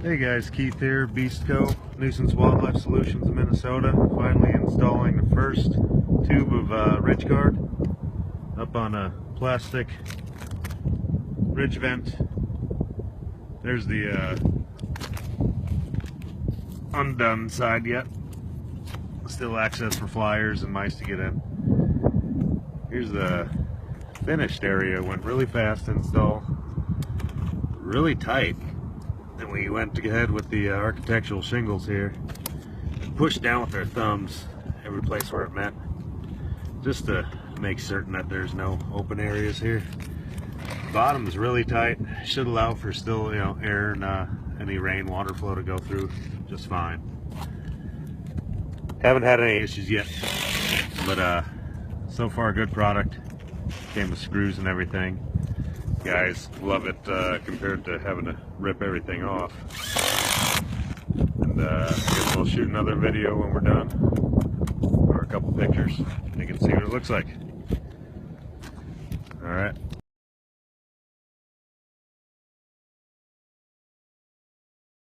Hey guys, Keith here, Beastco, Nuisance Wildlife Solutions in Minnesota. Finally installing the first tube of ridge guard up on a plastic ridge vent. There's the undone side yet. Still access for flyers and mice to get in. Here's the finished area. Went really fast to install, really tight. Then we went ahead with the architectural shingles here, pushed down with our thumbs every place where it met, just to make certain that there's no open areas here. Bottom is really tight, should allow for still, air and any rain, water flow to go through just fine. Haven't had any issues yet, but so far good product. Came with screws and everything. Guys love it compared to having to rip everything off. And I guess we'll shoot another video when we're done, or a couple pictures. You can see what it looks like. All right.